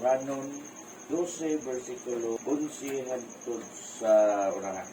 Ranon 12 versikulo 11 hangtod sa unahan.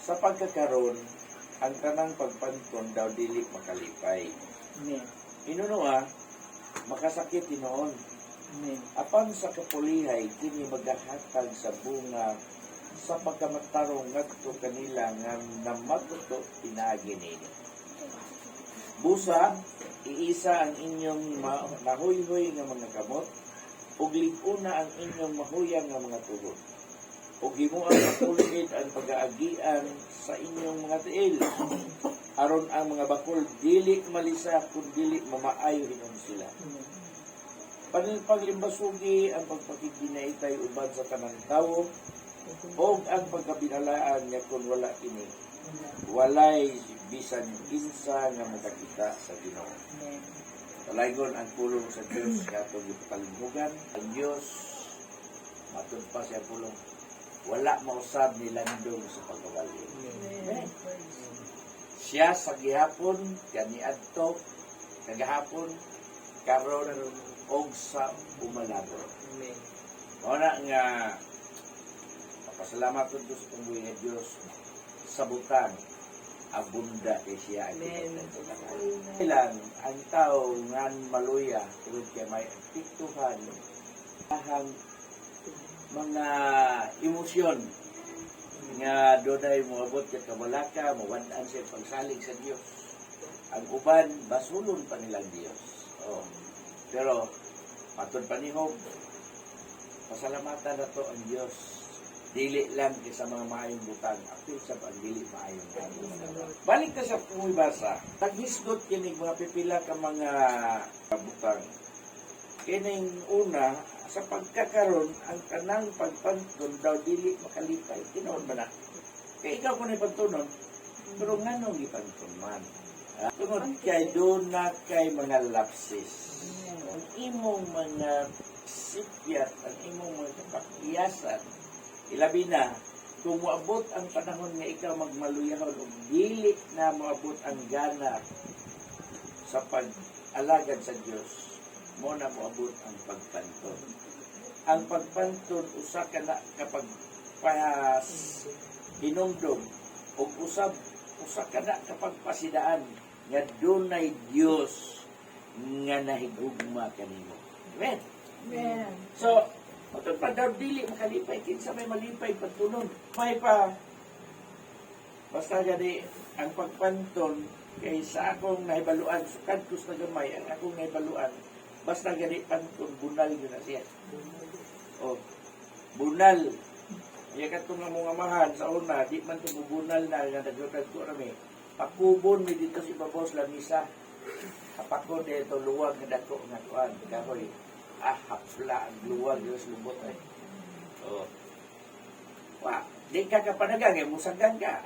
Sa pagkakaroon, ang tanang pagpantun daw dili makalipay. Amen. Inunua, makasakit hinoon. Amen. Apan sa kapulihay, kini magahatag sa bunga sa pagkamatarong ngadto kanila nga namatuto pinaagi nini. Busa, iisa ang inyong nahuyhoy nga mga kamot, ug liguna ang inyong mahuyang nga mga tuhod. Ug himuang makulid ang pag-aagian sa inyong mga tiil. Aron ang mga bakol dili malisa kun dili mamaayo hinon sila. Paglimbasugi ang pagpakiginaitay ubad sa tanang tawo o ang pagkabinalaan nga kung wala kini. Walay bisan kinsa nga makakita sa Ginoo. Palaygon ang pulong sa Dios nga atong gipalimugan. Ang Dios matud pa siya pulong. Wala mausab ni landong sa pagkawali. Siya sa gihapon kaniadto kagahapon karon og sa umalabo. Muna nga pasalamat po sa tunggoy nga Diyos sa butang abunda kay siya ang ilang ang tao nga maluya tungod kay may apektuhan ang mga emosyon nga doday moabot kay kabalaka mawad-an sa pagsalig sa Dios. Ang uban basulon pa nilang Dios. Pero patod panihog pasalamatan nato ang Dios. Dili lang sa mga maayong butang, apil sa ang dili maayong butang. Balik ka sa pumibasa, taghisgot kinig mga pipila ka mga butang. Kining una, sa pagkakaroon, ang kanang pagpantun daw dili makalipay. Tinoon ba na? Kaya ikaw kung ipagtunon, pero nga nung ipagtun man. Tungod kay doon na kay mga lapsis. Ang imong mga sipyat, ang imong mga kapakiyasan, ilabi na, kung moabot ang panahon nga ikaw magmaluyahon o dili na moabot ang gana sa pag-alagad sa Diyos, mo na moabot ang pagpantun. Ang pagpantun, usa ka na kapag hinumdum o usa ka na kapag pasidaan nga dunay Diyos nga nahigugma kanimo. Amen? Amen. So, matod pa daw dili makalipay kinsa may malipay pagtunon. May pa basta gani ang pagpantun kay sa akong nahibaluan sukad kus na gamay ang akong nahibaluan basta gani pantun bunal yun na siya. Bunal. Iya katong nga mga mahan sa una di man to bunal na nga nagkatad ko rami. Pakubon mi dito si babos lamisa. Kapako dito luwag nga dako nga tuan kahoy. Hapla ang luwag Diyos lubot ay. Di ka kapanagang, musagang ka.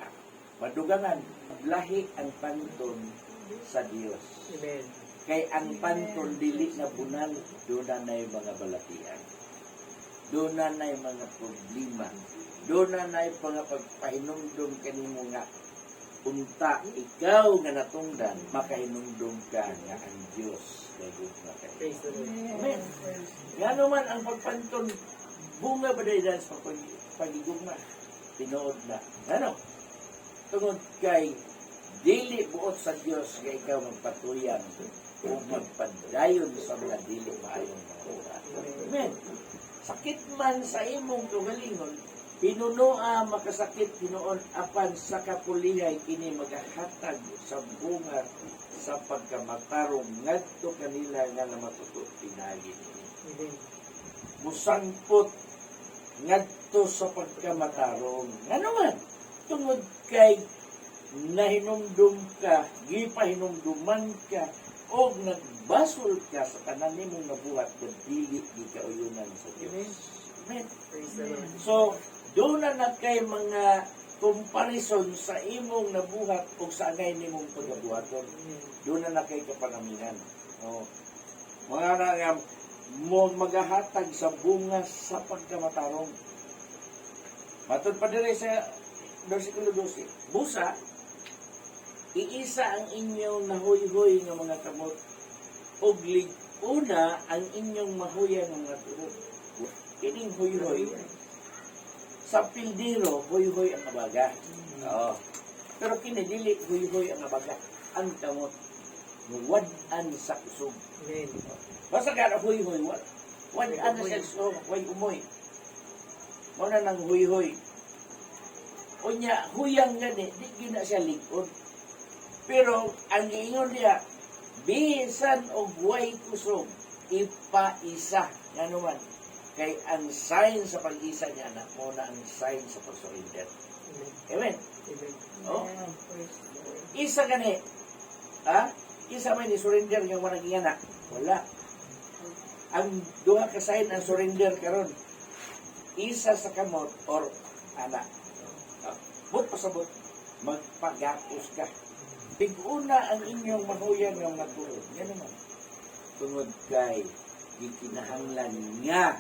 Madugangan. Lahi ang pantun sa Diyos. Amen. Kay ang pantun dili na bunal, doon na na'y mga balatian. Doon na na'y mga problema. Doon na na'y mga pagpahinumdum kanimo nga unta, ikaw nga natungdan, makahinumdum ka nga ang Diyos. Amen. Nga naman ang pagpantun, bunga ba dahil sa pagigugma? Tinood na. Ano? Tungod kay dili buot sa Diyos nga ikaw magpatuyan o magpadayon sa mga dili maayong mga oras. Amen. Sakit man sa imong tugalingon, pinunoa makasakit Pinoon apan sa kapulihay kini magahatag sa bunga sa pagkamatarong ngadto kanila nga namatuto pinagi nini. Musangpot ngadto sa pagkamatarong. Nga naman, tungod kay nahinumdum ka, gipahinumduman ka, o nagbasol ka sa tanan nimong nabuhat kung dili di kauyunan sa Diyos. Amen. So, doon na kay mga comparison sa imong nabuhat o sa angay nimong pagkabuhaton. Doon na kay kapanamingan. Mga nga mo magahatag sa bunga sa pagkamatarong. Matod pa dire sa versikulo 12. Busa, iisa ang inyong nahuy-huy nga mga kamot. Og una ang inyong mahuya nga mga tuhod. kining huy-huy, sa pildiro, huy-huy ang abaga. Oo. Pero kini dili huy-huy ang abaga. Ang kamot, wad-an sa kusog. Amen. Basta ka na huy-huy, wad-an na sa kusog, way umoy. Muna nang huy-huy. Unya, huyang gani, di gina siya likod. Pero, ang giingon niya, bisan o way kusog, ipaisa. Nga naman, kay ang sign sa pag-isa niya na, muna ang sign sa pag-surrender. Amen? Amen. Oh. Amen. Praise the Lord. Isa gani, ha? Isa may ni surrender yung mga gingana. Wala. Ang duha ka sign ang surrender karon. Isa sa kamot or anak. But pasabot, magpagapos ka. Tig-una ang inyong mahuyang ng matulog. Yan naman. Tungod kay gikinahanglan nga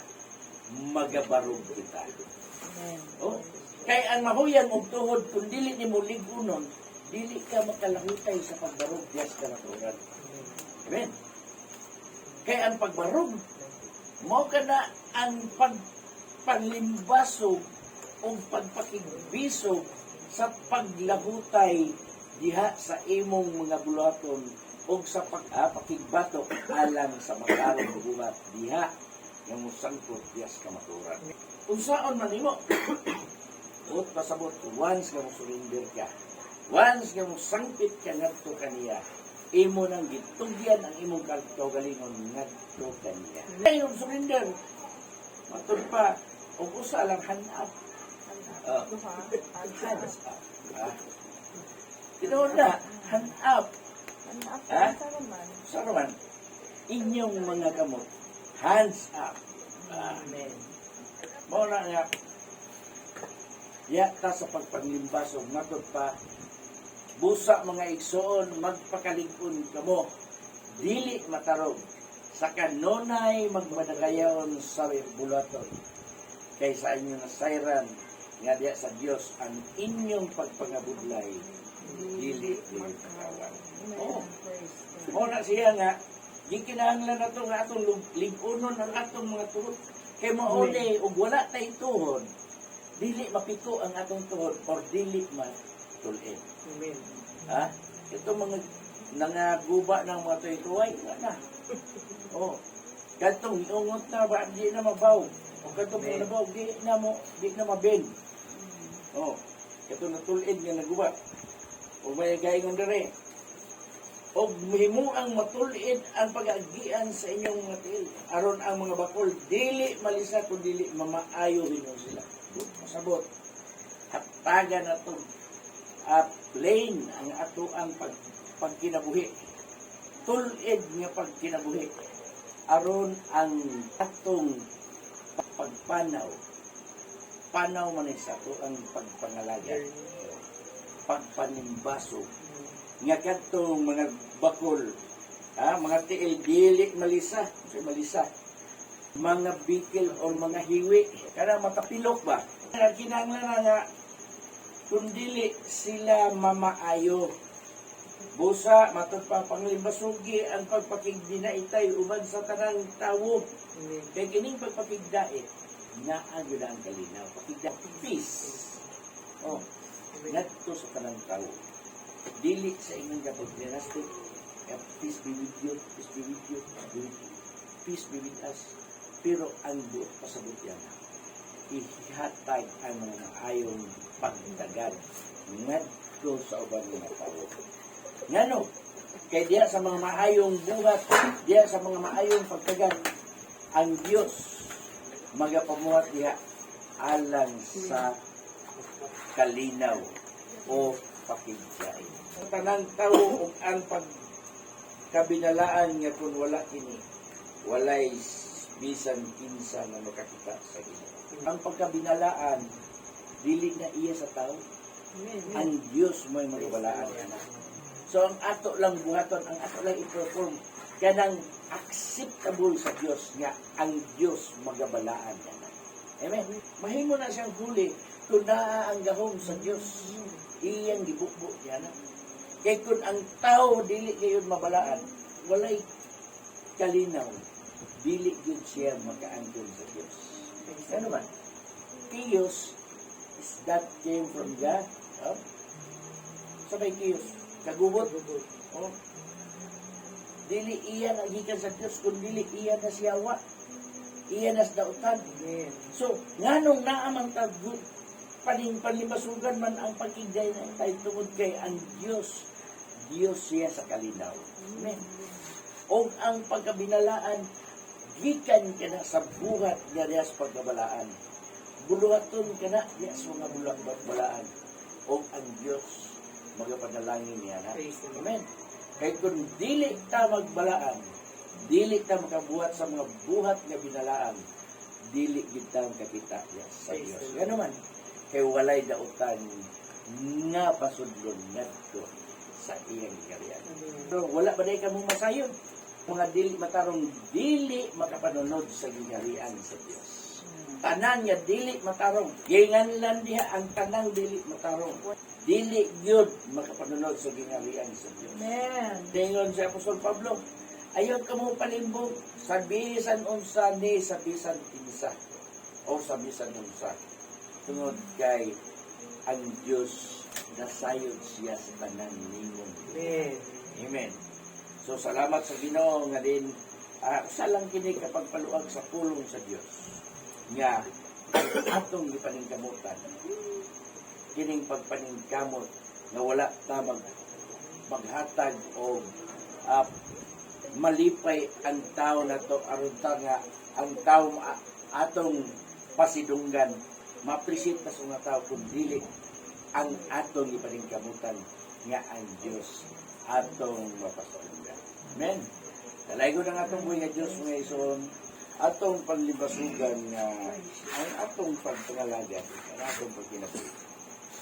magabarog kita. Amen. Oh, kay ang mahuyang og tuhod kung dili nimo ligunon, dili ka makalahutay sa pagbarog dias ka naturan. Amen. Kay ang pagbarog mo kana ang panglimbasog o pagpakigbisog sa paglahutay diha sa imong mga bulaton o sa pakigbatok alang sa makarong buhat diha nga mosangkot dias ka maturan. Unsaon man nimo? Ut pasabot once nga mo surrender ka. Once nga mo sangpit ka ngadto kaniya, imo nang gitugyan ang imong kaugalingon ngadto kaniya. Ayon surrender. Matud pa og usa lang hanap. Hands up. Tinood na, hand up. Ha? Sa naman, inyong mga kamot, hands up. Amen. Muna nga, yata sa pagpanglimbasog, matod pa, busa mga igsoon, magpakaligpon kamo, dili matarog, sa kanunay magmadagayon sa bulaton, kaysa inyo nasayran, nga diya sa Dios ang inyong pagpangabudlay, dili pagkawan. Oo. Muna siya nga, gikinahanglan na ito nga atong ligunon ang atong mga tuhod. Kay mauli, ug wala tay tuhod, dili mapiko ang atong tuhod or dili matulin. Amen. Ha? Ito mga nangaguba ng mga tuway, nga na. Oh. Katong iungot na ba, di na mabaw. O katong nabaw, di na mabend. Oh. Ito natulid nga naguba. O may gaingon dere. O mahimo ang matulid ang pag-agian sa inyong mga tiil. Aron ang mga bakol, dili malisa kung dili mamaayo ninyo sila. Masabot. Hatagan na ito. Plain ang ato ang pagkinabuhi. Tulid nga pagkinabuhi. Aron ang atong pagpanaw. Panaw man sa ato ang pagpangalaga. Pagpanimbaso. Nga kadtong mga bakol, mga tiil dili malisa, mga bikil o mga hiwi, kada matapilok ba? Kinahanglan nga kung dili sila mamaayo. Busa matod pa panglimbasugi ang pagpakigdinaitay uban sa tanang tawo. Kay kining pagpakigdait naa gyud ang kalinaw, pakigdait peace. Oh, ngadto sa tanang tawo. Dili sa inyong kapag dynastic, peace be with you, peace be with you, peace be with us. Pero ang buot pasabot yan, ihatag ang mga ayong pagdagad ngadto sa ubang mga tao. Ngano? Kay diya sa mga maayong buhat, diya sa mga maayong pagdagad, ang Diyos magapamuhat diya alang sa kalinaw o pakigdait. Ang tanang tao ug ang pagkabinalaan nga kung wala kini, walay bisan kinsa nga makakita sa Ginoo. Ang pagkabinalaan dili na iya sa tao. Ang Dios may magabalaan kana. So ang ato lang buhaton, ang ato lang i-perform kanang acceptable sa Dios nga ang Dios magabalaan kana. Amen. Mahimo na siyang huli kung naa ang gahom sa Dios. Iyang gibukbo niya na. Kaya kung ang tao dili gayon mabalaan, walay kalinaw, dili yun siya makaangkon sa Diyos. Ano man? Chaos is that came from God. Oh? So may chaos. Kagubot. Oh. Dili iyan ang gikan sa Dios, kung dili iyan na siyawa. Iyan na sa dautan. Amen. So, nganong naamang tagut, panlimasugan man ang pagkigay na tayo tungod kay ang Diyos. Diyos siya sa kalinaw. Amen. O ang pagkabinalaan, gikan ka na sa buhat nga diya sa pagkabalaan. Buluhaton ka na diya sa mga balaan. O ang Diyos, magapanalangin niya na. Praise the Lord. Amen. Kaya kung dili ta magbalaan, dili ta makabuhat sa mga buhat nga binalaan, dili gid ta makakita niya sa Praise Diyos. the Lord. Yan naman, kay walay dautan nga pasudlon ngadto sa iyang kariyan. Amen. So, wala ba day ka mong masayon? Mga dili matarong dili makapanunod sa gingharian sa Dios. Tanan nga dili matarong. Ginganlan diha ang tanang dili matarong. Dili gyud makapanunod sa gingharian sa Dios. Amen. Tingon si Apostol Pablo, ayaw ka mo palimbog sa bisan unsa ni sa bisan kinsa o sa bisan unsa. Tungod kay ang Dios nasayod siya sa tanan nimong. Amen. Amen. So salamat sa Ginoo nga din usa lang kini kapag paluag sa pulong sa Dios. Nga atong gipaningkamutan. Kining pagpaningkamot nga wala ta maghatag o malipay ang tao na to aron ta nga ang tao atong pasidunggan ma-appreciate na sa mga tao kung dili ang atong ipaningkamutan nga ang Diyos atong mapasundang. Amen. Dalaygo ng atong buhay nga Diyos mga ison, atong panlibasugan nga ang atong pagpangalagan, ang atong pagkinabuhi.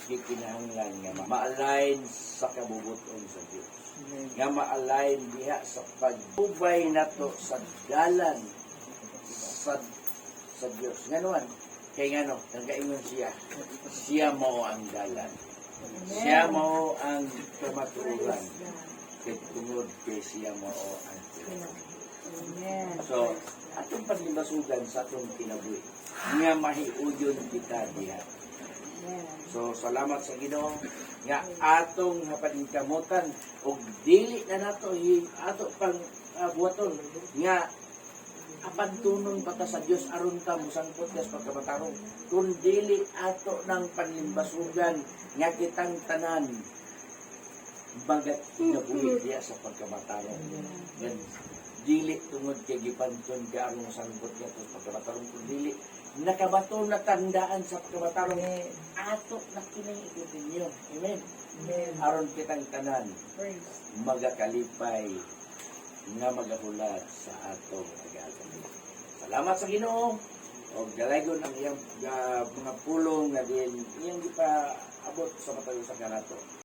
Di kinahanglan nga ma-align sa kabubuton sa Diyos. Amen. Nga ma-align diha sa pagubay nato sa dalan sa Diyos. Nga naman, kay ngano, nagaingon siya mo ang dalan. Siya mo ang kamaturan. Kay tungod kay siya mo ang Diyos. Amen. So, atong paglibasugan sa atong kinabuhi, nga mahiuyon kita diha. Amen. So, salamat sa Ginoo nga atong napaningkamutan og dili na nato ato pang buhaton nga apan tunon pata sa Dios aron ta musangpot sa pagkabatarong kun dili ato ng panlimbasugan nga kitang tanan bagat kinabuhi diya sa pagkabatarong. Yan dili tungod kay gipanton ka aron musangpot ka sa pagkabatarong kun dili nakabato na tandaan sa pagkabatarong ato na kinang niyo. Amen. Amen. Aron kitang tanan Praise. magakalipay nga magahulat sa atong pag-aalay. Salamat sa Ginoo og dalaygon ang iyang mga pulong nga din iyang gipaabot sa matayusan kanato.